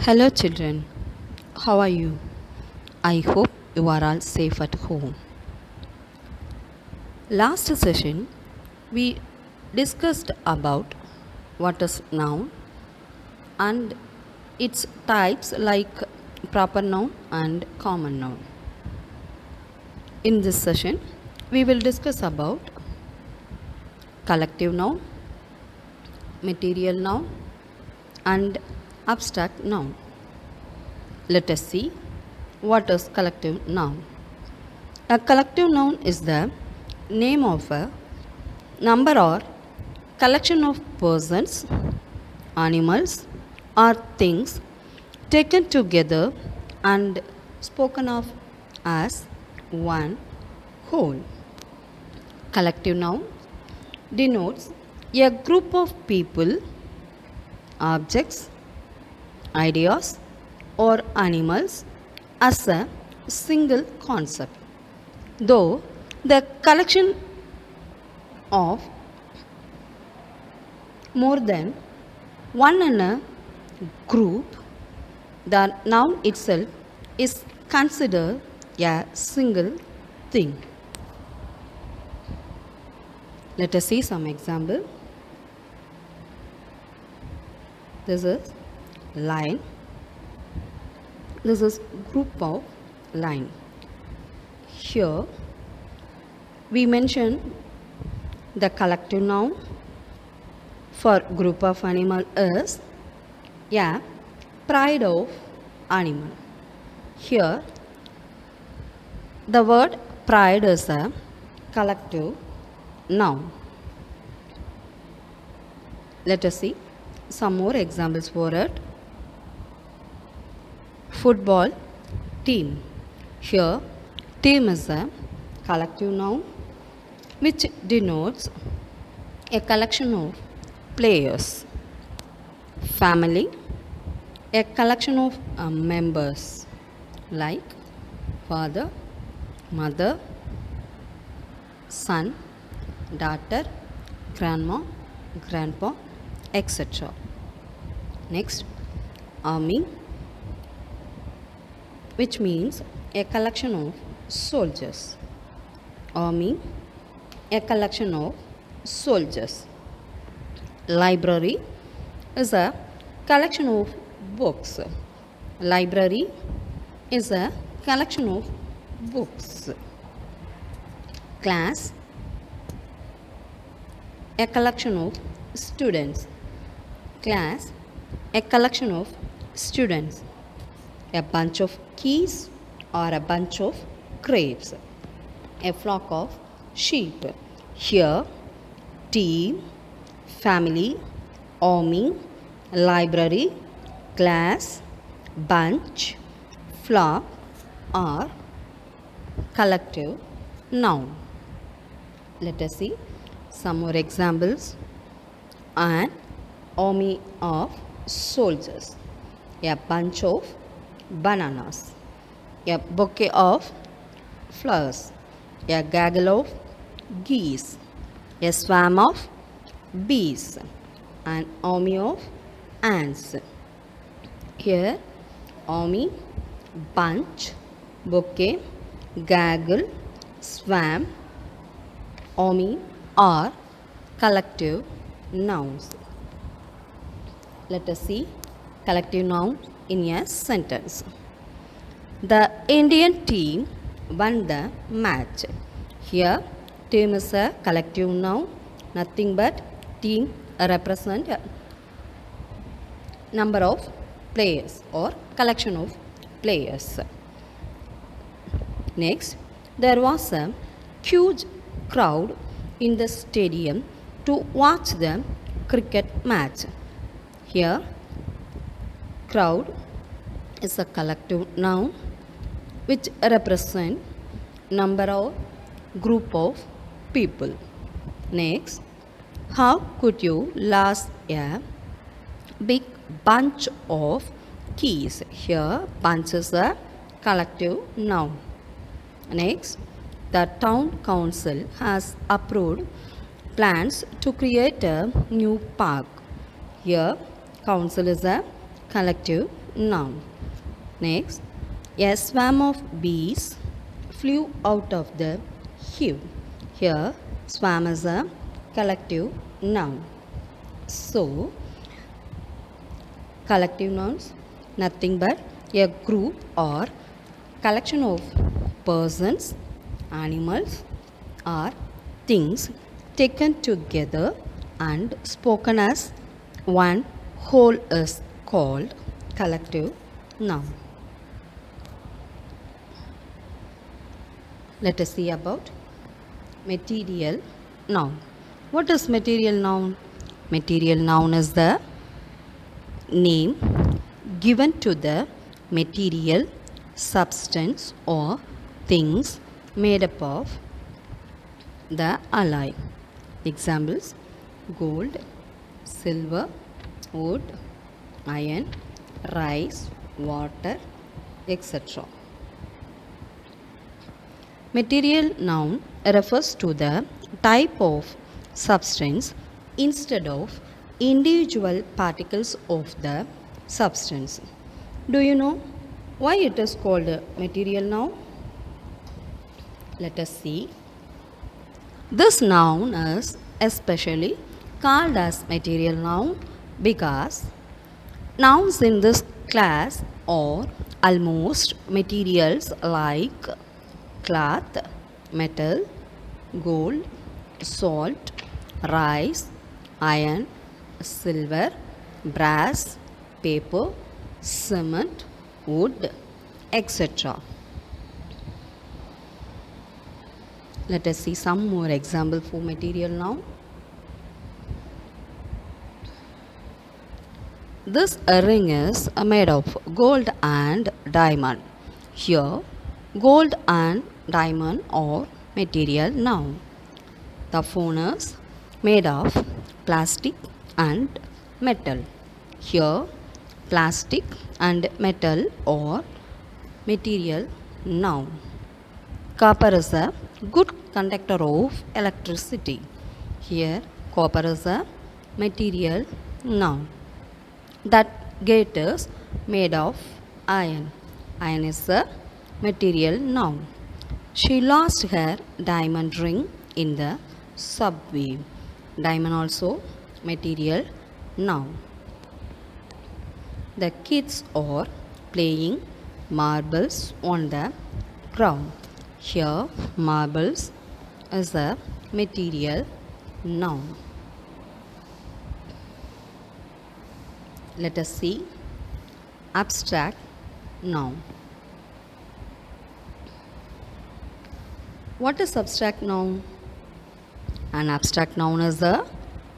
Hello, children. How are you? I hope you are all safe at home. Last session, we discussed about what is noun and its types like proper noun and common noun. In this session, we will discuss about collective noun, material noun, and abstract noun. Let us see what is collective noun. A collective noun is the name of a number or collection of persons, animals, or things taken together and spoken of as one whole. Collective noun denotes a group of people, objects, ideas, or animals as a single concept. Though the collection of more than one in a group, the noun itself is considered a single thing. Let us see some example. This is line. This is group of line. Here we mention the collective noun for group of animal is a pride of animal. Here the word pride is a collective noun. Let us see some more examples for it. Football team. Here team is a collective noun which denotes a collection of players. Family, a collection of members like father, mother, son, daughter, grandma, grandpa, etc. Next, army, which means a collection of soldiers. Army, a collection of soldiers. Library is a collection of books. Library is a collection of books. Class, a collection of students. Class, a collection of students. A bunch of keys or a bunch of grapes. A flock of sheep. Here, team, family, army, library, class, bunch, flock are collective noun. Let us see some more examples. An army of soldiers. A bunch of bananas. A bouquet of flowers. A gaggle of geese. A swarm of bees. An army of ants. Here, army, bunch, bouquet, gaggle, swarm, army are collective nouns. Let us see collective noun in a sentence. The Indian team won the match. Here, team is a collective noun. Nothing but team represent number of players or collection of players. Next, there was a huge crowd in the stadium to watch the cricket match. Here, crowd is a collective noun which represent number or group of people. Next, how could you lose a big bunch of keys? Here, bunch is a collective noun. Next, the town council has approved plans to create a new park. Here, council is a collective noun. Next, a swarm of bees flew out of the hive. Here, swarm is a collective noun. So, collective nouns, nothing but a group or collection of persons, animals, or things taken together and spoken as one whole is called collective noun. Let us see about material noun. What is material noun? Material noun is the name given to the material, substance or things made up of the alloy. Examples: gold, silver, wood, iron, rice, water, etc. Material noun refers to the type of substance instead of individual particles of the substance. Do you know why it is called a material noun? Let us see. This noun is especially called as material noun because nouns in this class are almost materials like cloth, metal, gold, salt, rice, iron, silver, brass, paper, cement, wood, etc. Let us see some more example for material noun. This ring is made of gold and diamond. Here, gold and diamond are material noun. The phone is made of plastic and metal. Here, plastic and metal are material noun. Copper is a good conductor of electricity. Here, copper is a material noun. That gate is made of iron. Iron is a material noun. She lost her diamond ring in the subway. Diamond also material noun. The kids are playing marbles on the ground. Here, marbles is a material noun. Let us see abstract noun. What is abstract noun? An abstract noun is a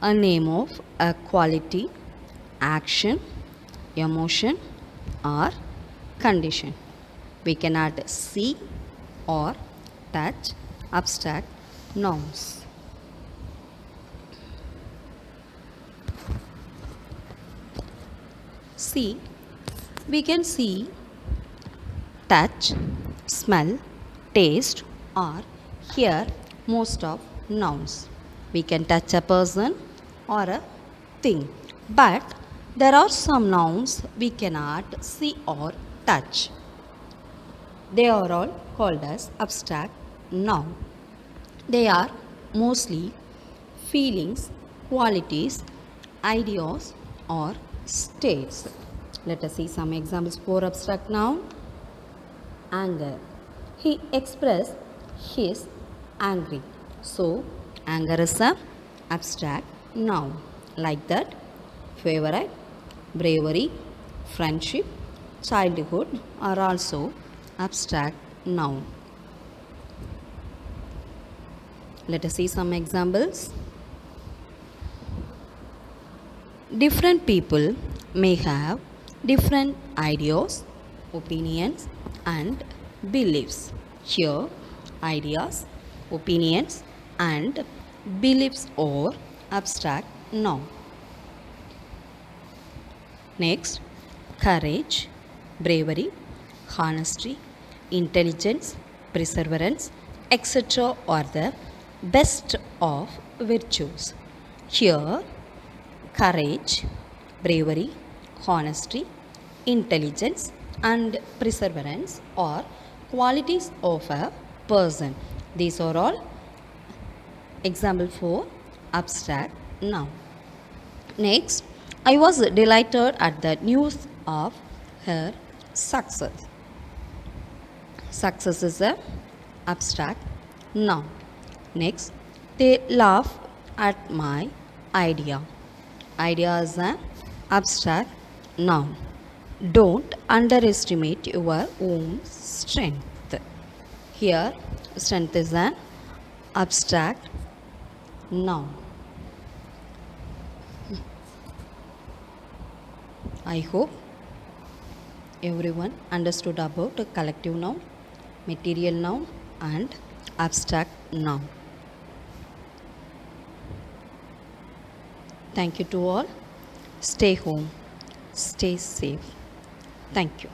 name of a quality, action, emotion or condition. We can add see or touch abstract nouns. See, we can see, touch, smell, taste or hear most of nouns. We can touch a person or a thing, but there are some nouns we cannot see or touch. They are all called as abstract noun. They are mostly feelings, qualities, ideas or states. Let us see some examples for abstract noun. Anger. He expressed his angry. So, anger is a abstract noun. Like that, favorite, bravery, friendship, childhood are also abstract noun. Let us see some examples. Different people may have different ideas, opinions and beliefs. Here, ideas, opinions and beliefs are abstract noun. Next, courage, bravery, honesty, intelligence, perseverance, etc. are the best of virtues. Here, courage, bravery, honesty, intelligence, and perseverance are qualities of a person. These are all example for abstract noun. Next, I was delighted at the news of her success. Success is a abstract noun. Next, they laugh at my idea. Idea is an abstract noun. Don't underestimate your own strength. Here, strength is an abstract noun. I hope everyone understood about a collective noun, material noun, and abstract noun. Thank you to all. Stay home, stay safe. Thank you.